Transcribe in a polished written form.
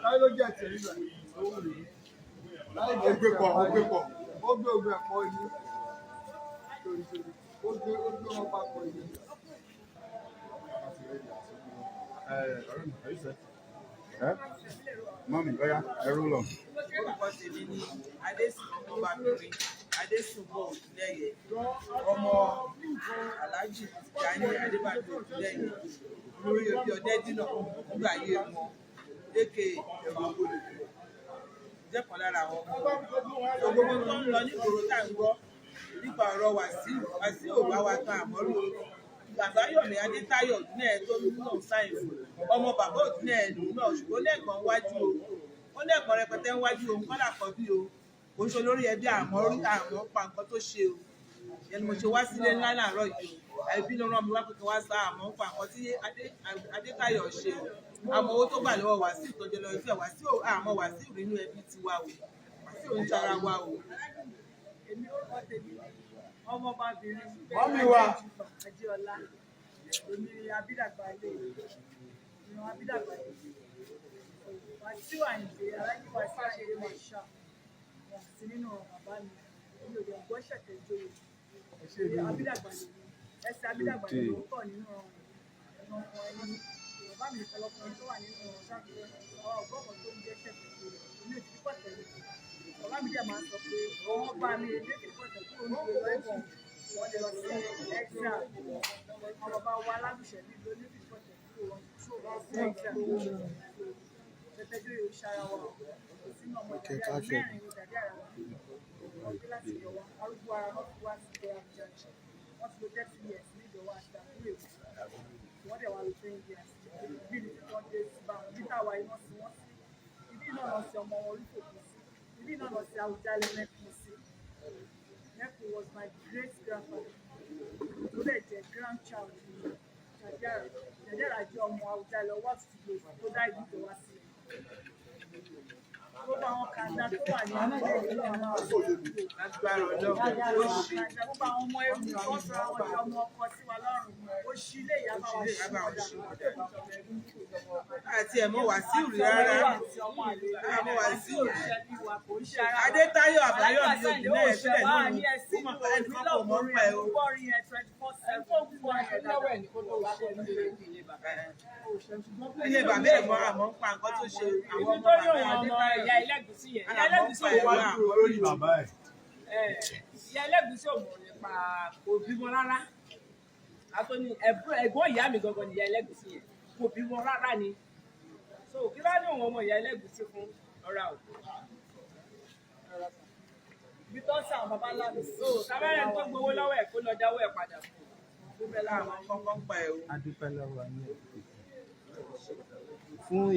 Láyé ló jẹ́ tẹ̀lé rẹ̀. Ó gbé pọ̀. Ó gbé ẹ̀pọ̀ yìí. Ó gbé wọn papọ̀ yìí. Mọ́mí, ọ̀yá, ẹrú lọ. Orúkọ tèmi ni Adésùnbọ̀ Ògúnlẹ̀yẹ, ọmọ Aláàjì Gani Adébàdàn Ògúnlẹ̀yẹ, olórí òbí Ọdẹ́dínà nígbà ayé wọn, lékè ẹ̀wọ̀n jẹ́kan lára wọn. Gbogbo tó ń lọ nígboro tá ń gbọ́ nípa ọ̀rọ̀ Wàsíù bá wa tán àmọ́rò Bàbáyọ̀mí Adétáyọ̀ náà tó ń náà sáyẹn fún ọmọ bàbá òdún náà lòun náà ṣùgbọ́n lẹ́ẹ̀kan wájú o ó lẹ́ẹ̀kan rẹpẹtẹ ń wájú o nǹkan làkọ́ bí o kò ń ṣe olórí ẹbí àmọ́ pa nǹkan tó ṣe o ẹni mo ṣe wá sílé ńlá láàárọ̀ yìí o ẹbí ló rán mi wá pé kí wá sá àmọ́ pa nǹkan tí Adétáyọ̀ ṣe o àmọ́ owó tó gbà lọ́wọ́ Wàsíù tọ́jú lọ ìfẹ́ Wàsíù àmọ́ Wàsíù nínú ẹbí tiwa o Wàsíù ń ṣara wa o. Èmi ó kọ́ tèmi ọmọbabìnrin Adéọlá èmi abídàgbà ilé ìran abídàgbà ilé Wàsíù Àyìndé alájí Wàsíù Àṣeyẹ Màṣá wọn sí nínú bàbá mi èmi ò lè gbọ́ ṣẹ̀kẹ̀ ìjòyè abídàgbà ilé ẹsẹ̀ abídàgbà ilé ó pọ̀ nínú ẹ̀nà ẹni bàbá mi ọlọ́pàá tó wà nínú ṣáàkiri ọgọ́rùn-ún tó ń jẹ́ ṣẹ̀kẹ̀ ìjòyè èmi ò ti pọ̀ tẹ̀lé bàbá mi dẹ̀ máa sọ pé wọ́n bá mi lékè pọ̀tẹ̀ kúrò ní ìlú ẹ̀kọ́ wọ́n lè lọ sí ẹ̀xà ọmọ bá wa lágùsẹ̀ ní ìlú lékè pọ̀tẹ̀ kúrò sí ẹ̀xà tẹ̀tẹ̀jọ́ yóò ṣara wa sínú ọmọ ìdàdí mẹ́rin ìdàdí ara wa wọ́n gbé láti yọ wa arúgbó ara wọn ti wá sí ìjọba àbújá wọ́n ti lo 30 years ní ìjọba àti àbúrò èkó wọ́n dẹ̀ wá lo 20 years bí ní wọ́n dé sí bá wọn níta wa iná sí wọ́n sí ibi náà lọ sí ọmọ wọn orí kòkó sí ibi náà lọ sí Awùjalẹ̀ Mẹ́kù sí. Mẹ́kù was my great grandfather tó lè jẹ́ grandchild Jàdíàrà jẹ́ ọmọ Awùjalẹ̀ ọwọ́ àtúntò tó dá ìlú tó wá sílẹ̀. Gbogbo àwọn kàńdá tó wà ní ilé ìlú náà máa wà lágbára ọlọ́run ó ṣe gbogbo àwọn ọmọ ẹrú tó sọ àwọn ọjọ́ ọmọ ọkọ sí wa lọ́rùn ó ṣí ilé ìyá bá wa ṣí ọ̀dà àti ẹ̀mọ́ Wàsíù rí rárá ẹ̀mọ́ Wàsíù Adétáyọ̀ Àbáyọ̀mí Ògúnlẹ̀yẹ sílẹ̀ nínú ó mọ̀ pé ẹnì kan kò mọ̀ ń pa ẹ̀ o. Ilé bàbá ẹ̀ mọ́ àmọ́ ń pa nǹkan tó ṣe àwọn ọmọ bàbá Adétáyọ̀ ìyá Ẹlẹ́gùṣí yẹn ìyá Ẹlẹ́gùṣí ò wá lórí bàbá ẹ̀. ìyá Ẹlẹ́gùṣí ò mọ̀ nípa kò bímọ rárá àtọ́ni ẹ̀gbọ́n ìyá mi gangan ni ìyá Ẹlẹ́gùṣí yẹn kò bímọ rárá ni so kí bá ní òun ọmọ ìyá Ẹlẹ́gùṣí fún ọ̀rá o. ibi tó ń sàn bàbá ńlá mi so kábàárẹ̀ tó gbowó lọ́wọ́ ẹ̀ kó lọ dáwọ́ ẹ̀ padà fún bẹ́ẹ̀ láwọn kọ́kọ́ ń pa ẹ̀ o. adúpẹ́ lọ́wọ́ yín fún